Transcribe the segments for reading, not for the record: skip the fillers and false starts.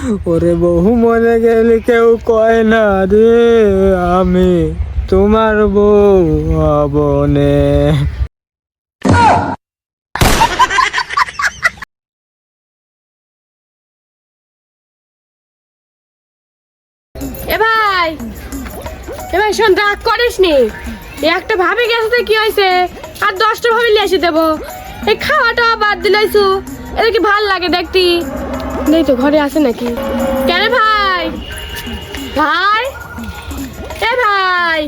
ওরে বহু মরে গেলে কেউ কয় না রে আমি তোমার বউ হবনে। এ ভাই, এ ভাই শোন, রাগ করিস নি। একটা ভাবি গেছে কি হয়েছে, আর 10টা ভাবি লিয়ে এসে দেবো। এই খাওয়াটা বাদ দিলাইছু, এটা কি ভাল লাগে দেখতি? নেই তো, ঘরে আছে নাকি? কেন ভাই? ভাই, এ ভাই,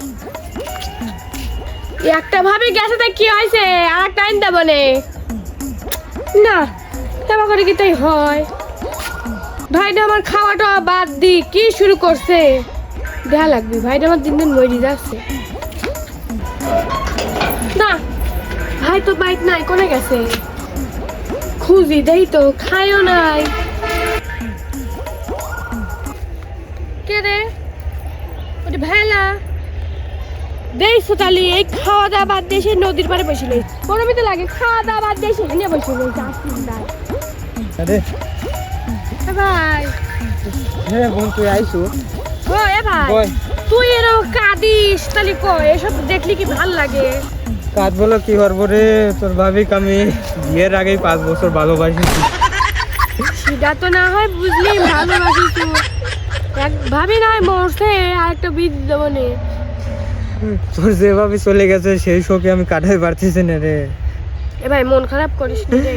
একটা ভাবি গেছে কি হয়েছে, আর একটা আইন দেবো নে না। দেবা করে কি তাই হয়? ভাইটা আমার খাওয়াটা বাদ দি কি শুরু করছে, দেয়া লাগবে। ভাইটা আমার দিন দিন মরি যাচ্ছে না। ভাই তো বাইক নাই, কোনে গেছে? খুঁজি দেই তো, খাইও নাই। কে রে? ওটা ভেলা দেই সুতালি। এই খাওয়া দাওয়া বাদ দিয়ে সে নদীর পাড়ে বসে লই। গরমই তো লাগে, খাওয়া দাওয়া বাদ দিয়ে সেখানে বসে লই। আরে ভাই, হ্যাঁ বোন তুই আইসু? ও এ ভাই, তুই এরকম কাঁদিস তাহলে কই? এসব দেখলি কি ভাল লাগে? কাজ বলো কি করবো রে, তোর ভাবিক আমি বিয়ের আগেই 5 বছর ভালোবাসিছি। সেটা তো না হয় বুঝলি, ভালোবাসি তো। এক ভাবি না হয় মরছে, আর একটা বীজ দেবো নে। তোর যেভাবে চলে গেছে সেই শোকে আমি কাটাতে পারতেছি না রে। এ ভাই মন খারাপ করিস নি রে।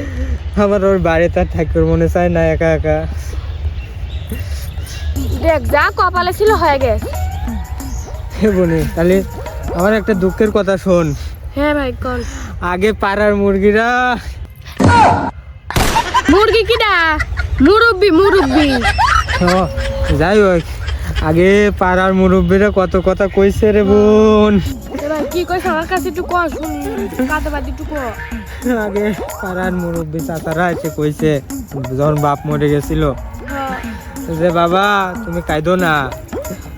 আমার ওর বাড়িতে আর থাকতে মনে চায় না, একা একা। দেখ যা কপালে ছিল হয়ে গেছে। হে বনি, তাহলে আমার একটা দুঃখের কথা শোন। হ্যাঁ ভাই কল। আগে পাড়ার মুরগিরা, মুরগি কিডা? মুরব্বি মুরব্বি। যাই হোক, আগে পাড়ার মুরব্বীরা কত কথা কইছে রে বোন। এ ভাই কি কইছ আমার কাছে একটু কর, শুনি কাতে বাদি একটু কর। আগে পাড়ার মুরব্বী চাচারা এসে কইছে যখন বাপ মরে গেছিল, হ্যাঁ যে বাবা তুমি কাঁদো না,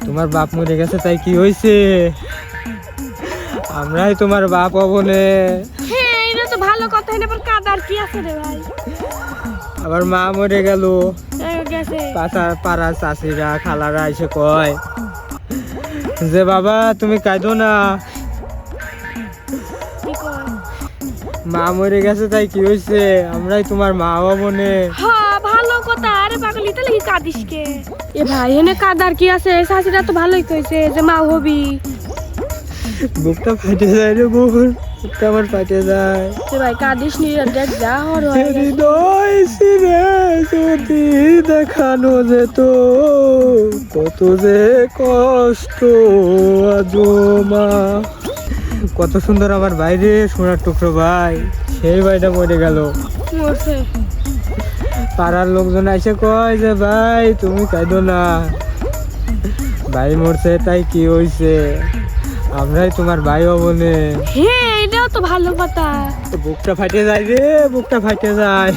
তোমার বাপ মরে গেছে তাই কি হয়েছে, আমরাই তোমার বাপ হবনে। হ্যাঁ, এটা তো ভালো কথা। এটা আবার কাদার কি আছে রে ভাই? আবার মা মরে গেল, গেছে পাড়ার চাষিরা খালারা এসে কয় যে বাবা তুমি কাঁদো না, কি কয়? মা মরে গেছে তাই কি হয়েছে, আমরাই তোমার মা হবনে। হ্যাঁ ভালো কথা। আরে পাগলি তাহলে কি কাঁদিস কে? এ ভাই এনে কাদার কি আছে? শাশুড়া তো ভালোই কইছে যে মা হবি। বুকটা ফাটে যায় রে বোন, বুকটা আমার ফাটে যায়। এ ভাই কাঁদিস নি, দেখ যা হর হয়ে গেছে। হৃদয় ছিঁড়ে যদি দেখানো যেত কত যে কষ্ট আজো মা। কত সুন্দর আমার বাইরে সোনার টুকরো ভাই, সেই ভাইটা মরে গেল। মরছে। পাড়ার লোকজন এসে কয় যে ভাই তুমি কাঁদো না, ভাই মরছে তাই কি হয়েছে, আমরাই তোমার ভাই হবনে। হ্যাঁ এটাও তো ভালো কথা। বুকটা ফাটে যায় রে, বুকটা ফাটে যায়।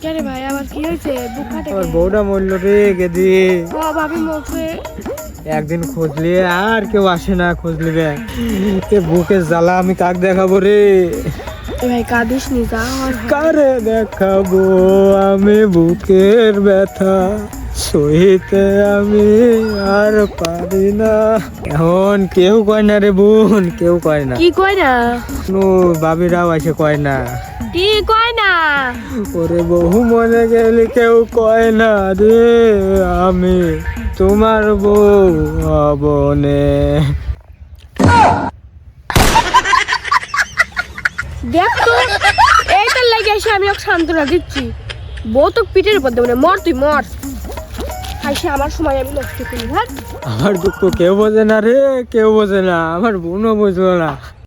কে রে ভাই আবার কি হয়েছে? বুক ফাটে আমার কে? বউটা মরল রে গেদি। ও ভাবি মরছে। একদিন খোঁজলি আর কেউ আসে না খোঁজ নিবে, এ বুকের জ্বালা আমি কাক দেখাবো রে। এ ভাই কাঁদিস নি, যা হর হয়। কারে দেখাবো আমি বুকের ব্যথা, সইতে আমি আর পারি না। এখন কেউ কয় না রে বোন, কেউ কয় না। কি কয় না? কোনো বাবিরাও এসে কয় না। কি কয় না? ওরে বহু মরে গেলে কেউ কয় না রে আমি তোমার বউ হবনে। দেখ তো, এইটার লাগে এসে আমি ওকে সান্ত্বনা দিচ্ছি। বউ তো পিঠের উপর দেবো না, মর তুই মর। আইসে আমার সময় আমি নষ্ট করি। হ্যাঁ আমার দুঃখ কেউ বোঝে না রে, কেউ বোঝে না, আমার বোনও বুঝলো না।